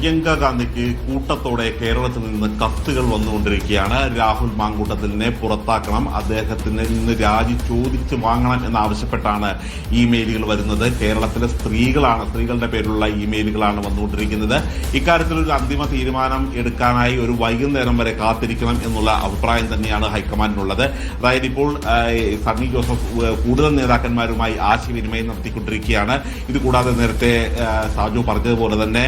പ്രിയങ്ക ഗാന്ധിക്ക് കൂട്ടത്തോടെ കേരളത്തിൽ നിന്ന് കത്തുകൾ വന്നുകൊണ്ടിരിക്കുകയാണ്. രാഹുൽ മാങ്കൂട്ടത്തിലിനെ പുറത്താക്കണം, അദ്ദേഹത്തിന് ഇന്ന് രാജി ചോദിച്ചു വാങ്ങണം എന്നാവശ്യപ്പെട്ടാണ് ഇമെയിലുകൾ വരുന്നത്. കേരളത്തിലെ സ്ത്രീകളുടെ പേരിലുള്ള ഇമെയിലുകളാണ് വന്നുകൊണ്ടിരിക്കുന്നത്. ഇക്കാര്യത്തിൽ ഒരു അന്തിമ തീരുമാനം എടുക്കാനായി ഒരു വൈകുന്നേരം വരെ കാത്തിരിക്കണം എന്നുള്ള അഭിപ്രായം തന്നെയാണ് ഹൈക്കമാൻഡിനുള്ളത്. അതായത് ഇപ്പോൾ സണ്ണി ജോസഫ് കൂടുതൽ നേതാക്കന്മാരുമായി ആശയവിനിമയം നടത്തിക്കൊണ്ടിരിക്കുകയാണ്. ഇതുകൂടാതെ നേരത്തെ സാജു പറഞ്ഞതുപോലെ തന്നെ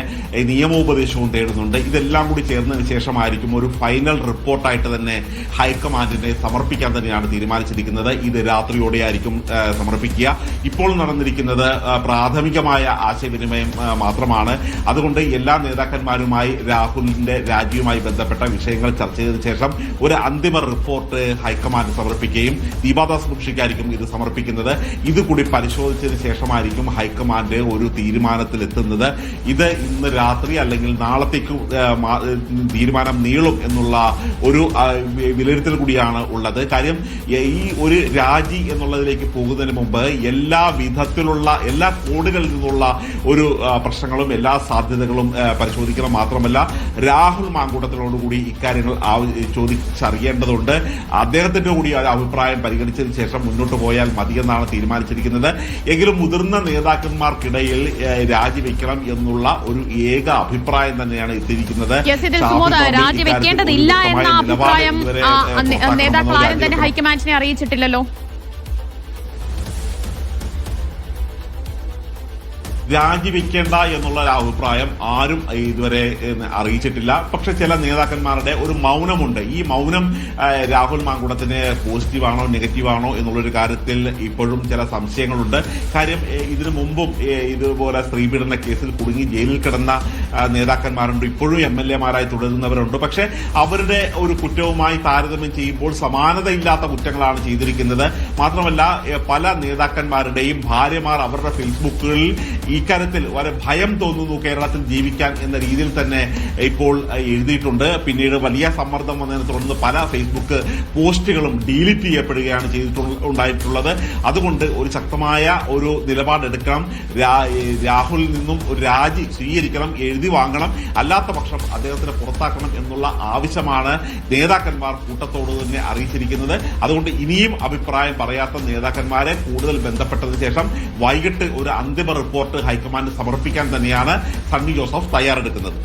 നിയമോപദേശവും തേടുന്നുണ്ട്. ഇതെല്ലാം കൂടി ചേർന്നതിന് ശേഷമായിരിക്കും ഒരു ഫൈനൽ റിപ്പോർട്ടായിട്ട് തന്നെ ഹൈക്കമാൻഡിനെ സമർപ്പിക്കാൻ തന്നെയാണ് തീരുമാനിച്ചിരിക്കുന്നത്. ഇത് രാത്രിയോടെയായിരിക്കും സമർപ്പിക്കുക. ഇപ്പോൾ നടന്നിരിക്കുന്നത് പ്രാഥമികമായ ആശയവിനിമയം മാത്രമാണ്. അതുകൊണ്ട് എല്ലാ നേതാക്കന്മാരുമായി രാഹുലിന്റെ രാജിയുമായി ബന്ധപ്പെട്ട വിഷയങ്ങൾ ചർച്ച ചെയ്തതിനു ശേഷം ഒരു അന്തിമ റിപ്പോർട്ട് ഹൈക്കമാൻഡ് സമർപ്പിക്കുകയും ദീപാദാസ് മുൻഷിക്കായിരിക്കും ഇത് സമർപ്പിക്കുന്നത്. ഇതുകൂടി പരിശോധിച്ചതിന് ശേഷമായിരിക്കും ഹൈക്കമാൻഡ് ഒരു തീരുമാനത്തിലെത്തുന്നത്. ഇത് ഇന്ന് രാത്രി അല്ലെങ്കിൽ നാളത്തേക്ക് തീരുമാനം നീളും എന്നുള്ള ഒരു വിലയിരുത്തൽ കൂടിയാണ് ഉള്ളത്. കാര്യം ഈ ഒരു രാജി എന്നുള്ളതിലേക്ക് പോകുന്നതിന് മുമ്പ് എല്ലാ വിധത്തിലുള്ള എല്ലാ കോണുകളിൽ നിന്നുള്ള ഒരു പ്രശ്നങ്ങളും എല്ലാ സാധ്യതകളും പരിശോധിക്കണം. മാത്രമല്ല രാഹുൽ മാങ്കൂട്ടത്തിനോടുകൂടി ഇക്കാര്യങ്ങൾ ചോദിച്ചറിയേണ്ടതുണ്ട്. അദ്ദേഹത്തിന്റെ കൂടി അഭിപ്രായം പരിഗണിച്ചതിന് ശേഷം മുന്നോട്ട് പോയാൽ മതിയെന്നാണ് തീരുമാനിച്ചിരിക്കുന്നത്. എങ്കിലും മുതിർന്ന നേതാക്കന്മാർക്കിടയിൽ രാജിവെക്കണം എന്നുള്ള ഒരു ഏക അഭിപ്രായം തന്നെയാണ് എത്തിയിരിക്കുന്നത്. രാജിവെക്കേണ്ടതില്ല എന്ന അഭിപ്രായം നേതാക്കൾ ആരും തന്നെ ഹൈക്കമാൻഡിനെ അറിയിച്ചിട്ടില്ലല്ലോ. രാജിവെക്കേണ്ട എന്നുള്ള അഭിപ്രായം ആരും ഇതുവരെ അറിയിച്ചിട്ടില്ല. പക്ഷെ ചില നേതാക്കന്മാരുടെ ഒരു മൗനമുണ്ട്. ഈ മൗനം രാഹുൽ മാങ്കൂട്ടത്തിന് പോസിറ്റീവാണോ നെഗറ്റീവാണോ എന്നുള്ളൊരു കാര്യത്തിൽ ഇപ്പോഴും ചില സംശയങ്ങളുണ്ട്. കാര്യം ഇതിനു മുമ്പും ഇതുപോലെ സ്ത്രീപീഡന കേസിൽ കുടുങ്ങി ജയിലിൽ കിടന്ന നേതാക്കന്മാരുണ്ട്, ഇപ്പോഴും MLA-മാരായി തുടരുന്നവരുണ്ട്. പക്ഷെ അവരുടെ ഒരു കുറ്റവുമായി താരതമ്യം ചെയ്യുമ്പോൾ സമാനതയില്ലാത്ത കുറ്റങ്ങളാണ് ചെയ്തിരിക്കുന്നത്. മാത്രമല്ല പല നേതാക്കന്മാരുടെയും ഭാര്യമാർ അവരുടെ ഫേസ്ബുക്കുകളിൽ ഇക്കാര്യത്തിൽ വളരെ ഭയം തോന്നുന്നു കേരളത്തിൽ ജീവിക്കാൻ എന്ന രീതിയിൽ തന്നെ ഇപ്പോൾ എഴുതിയിട്ടുണ്ട്. പിന്നീട് വലിയ സമ്മർദ്ദം വന്നതിനെ തുടർന്ന് പല ഫേസ്ബുക്ക് പോസ്റ്റുകളും ഡിലീറ്റ് ചെയ്യപ്പെടുകയാണ് ഉണ്ടായിട്ടുള്ളത്. അതുകൊണ്ട് ഒരു ശക്തമായ ഒരു നിലപാടെടുക്കണം. രാഹുലിൽ നിന്നും ഒരു രാജി സ്വീകരിക്കണം, എഴുതി വാങ്ങണം. അല്ലാത്ത പക്ഷം അദ്ദേഹത്തിന് പുറത്താക്കണം എന്നുള്ള ആവശ്യമാണ് നേതാക്കന്മാർ കൂട്ടത്തോട് തന്നെ അറിയിച്ചിരിക്കുന്നത്. അതുകൊണ്ട് ഇനിയും അഭിപ്രായം പറയാത്ത നേതാക്കന്മാരെ കൂടുതൽ ബന്ധപ്പെട്ടതിന് ശേഷം വൈകിട്ട് ഒരു അന്തിമ റിപ്പോർട്ട് ഹൈക്കമാൻഡ് സമർപ്പിക്കാൻ തന്നെയാണ് സണ്ണി ജോസഫ് തയ്യാറെടുക്കുന്നത്.